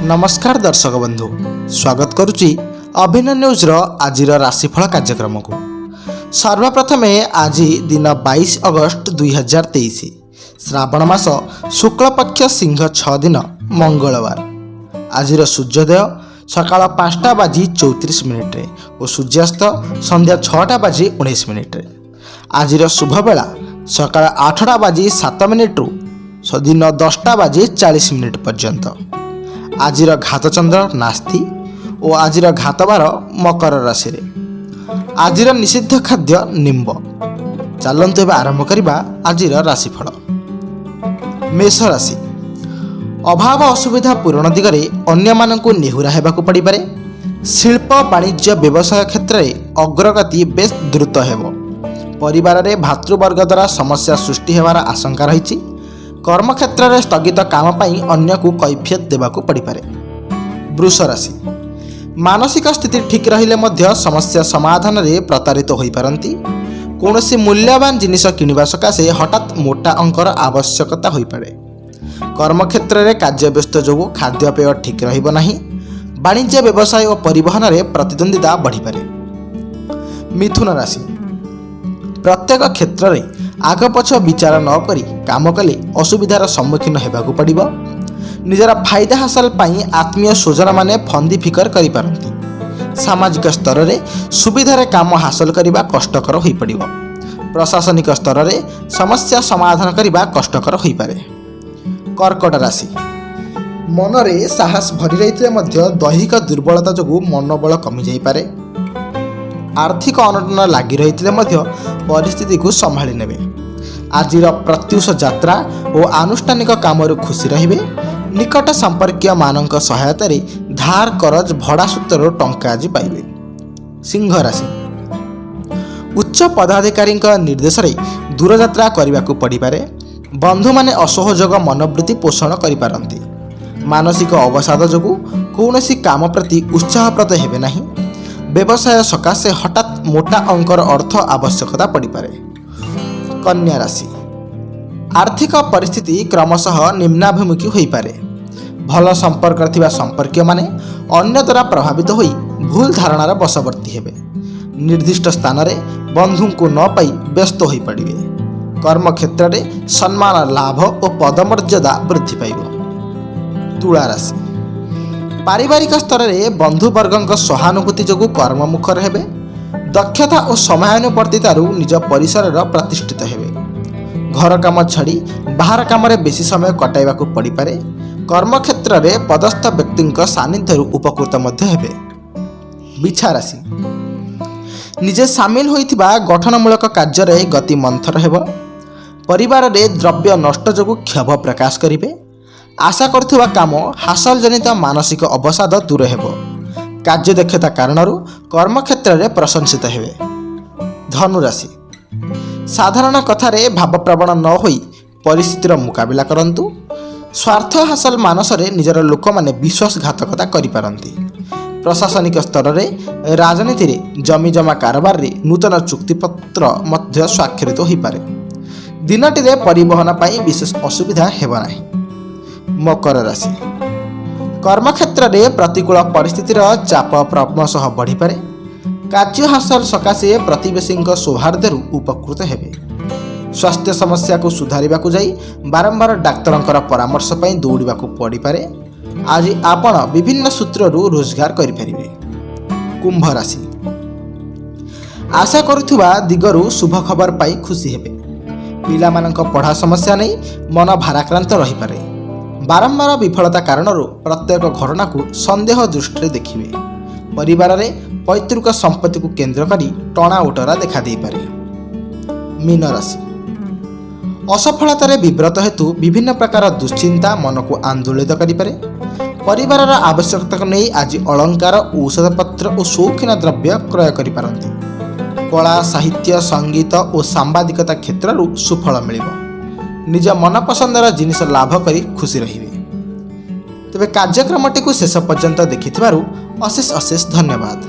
नमस्कार दर्शक बंधु स्वागत करुच्ची अभिनव न्यूज आज राशिफल कार्यक्रम को। सर्वप्रथम आज दिन 22 अगस्त 2023 श्रावण मास शुक्ल पक्ष सिंह 6 दिन मंगलवार। आज सूर्योदय सकाळ 5:34 और सूर्यास्त संध्या 6:19। आज शुभ बेला सकाळ 8:07 दिन 10:40 पर्यंत। आज घात चंद्र नास्ति और आज घात बार मकर राशि। आज निषिद्ध खाद्य निम्ब। चलते आरंभ करवा आज राशिफल। मेष राशि अभाव असुविधा पूरण दिगरे अन्य मानकु नेहुरा हेबाकु पड़ी पारे। शिल्प वाणिज्य व्यवसाय क्षेत्र में अग्रगति बेस द्रुत हेबो। परिवार रे भातृवर्ग द्वारा समस्या सृष्टि हेबार आशंका रही। कर्मक्षेत्र में स्थगित काम पाई अन्य को कैफियत देवाकू पड़ी पारे। वृष राशि मानसिक स्थिति ठीक रहिले मध्य समस्या समाधान रे प्रतारित होई पारंती। कौनसी मूल्यवान जिनिस किनिबा सकाशे हठात मोटा अंकर आवश्यकता होई पारे। कर्मक्षेत्र में कार्य व्यस्त जोगु खाद्यपेय ठीक रहिबो नाही। वाणिज्य व्यवसाय और परिवहन में प्रतिद्वंदिता बढ़ी पारे। मिथुन राशि प्रत्येक क्षेत्र में आग पछ विचार न करी काम कले असुविधार सम्मुखीन हेबाकू पड़िबो। निजर फायदा हासिल पाई आत्मीय स्वजन माने फंदी फिकर करि पारंती। सामाजिक स्तर रे सुविधार काम हासिल करिबा कष्टकर होई पड़िबो। प्रशासनिक स्तर रे समस्या समाधान करिबा कष्टकर होई पारे। कर्कट राशि मन रे साहस भरी रहितले मध्य दैहिक दुर्बलता जोगु मनोबल कमी जाई पारे। आर्थिक अनटन लगी रही परिस्थिति को संभाली नेबे। आज प्रत्युष यात्रा और आनुष्ठानिक काम खुशी रहिबे। निकट संपर्कीय मानक सहायता रे धार करज भड़ा सूत्र टंका आज पाइबे। सिंह राशि उच्च पदाधिकारी निर्देश रे दूर यात्रा करने को पड़ी पारे। बंधु माने असहयोग मनोवृत्ति पोषण करि पारंती। मानसिक अवसाद जोगु कौनसी काम प्रति उत्साहप्रद हेबे नाही। व्यवसाय सकाशे हठात मोटा अंकर अर्थ आवश्यकता पड़ी पारे। कन्या राशि आर्थिक परिस्थिति क्रमशः निम्नाभिमुखी होई पारे। भल संपर्क थिबा संपर्कीय माने अन्य द्वारा प्रभावित होई भूल धारणार बशवर्ती हेबे। निर्दिष्ट स्थान रे बंधु को न पाई व्यस्त होई पड़िबे। कर्म क्षेत्र रे सम्मान लाभ और पदमर्यादा वृद्धि पाइबो। तुला राशि पारिवारिक स्तर में बंधुवर्ग सहानुभूति जोगु कर्ममुखर हेबे। दक्षता और समयानुवर्तितारु निज परिसर प्रतिष्ठित हेबे। घर काम छाड़ी बाहर काम रे बेसी समय कटाइबाकू पड़ी पारे। कर्मक्षेत्र में पदस्थ व्यक्ति सानिध्यरु उपकृत मध्य हेबे। बिछा राशि निजे सामिल होइथिबा गठनमूलक कार्य रे गति मंथर हेबो। परिवार रे द्रव्य नष्ट जोगु क्षोभ प्रकाश करिवे। आशा करुवा काम हासिल जनित मानसिक अवसाद दूर हेबो। कार्य दक्षता कारण कर्मक्षेत्र में प्रशंसित हेबे। धनु राशि साधारण कथार भावप्रवण न होई परिस्थितिर मुकाबिला करंतु। स्वार्थ हासिल मानस रे निजर लोक माने विश्वासघातकता करि पारंती। प्रशासनिक स्तर में राजनीति रे जमी जमा कारोबार रे नूतन चुक्तिपत्र मध्य स्वाक्षरित होई पारे। दिनटी रे परिवहन पाई विशेष असुविधा हेबो नाही। मकर राशि कर्मक्षेत्र में प्रतिकूल परिस्थितिर चाप क्रमशः बढ़ी पारे। कार्य हासिल सकाशे प्रतिवेशी सौहार्दरु उपकृत हेबे। स्वास्थ्य समस्या को सुधारिबाकू जाई बारंबार डाक्तरंकर परामर्श पई दौड़िबाकू पड़ी पारे। आज आपण विभिन्न सूत्ररु रोजगार करि परिबे। कुंभ राशि आशा करुथुबा दिगरु शुभ खबर पाई खुशी हेबे। पिलामानंक पढ़ा समस्या नहीं मन भाराक्रांत रही पारे। बारंबार विफलता कारण प्रत्येक घटना को संदेह दृष्टि देखिए। परिवार में पैतृक संपत्ति को केंद्र करी टणा उटरा देखा दे पारे। मीन राशि असफलतार विव्रत हेतु विभिन्न प्रकार दुश्चिंता मन को आंदोलित करि पारे। परिवार आवश्यकता को नहीं आज अलंकार औषध पत्र और शौखीन द्रव्य क्रय करि पारंती। कला साहित्य संगीत और सांबादिकता क्षेत्र सुफल मिलिबो। निज मनपसंदर जिनिस लाभ करी खुशी रहिबे। तेबे कार्यक्रमटी को शेष पर्यंत देखिथिबारु अशेष अशेष धन्यवाद।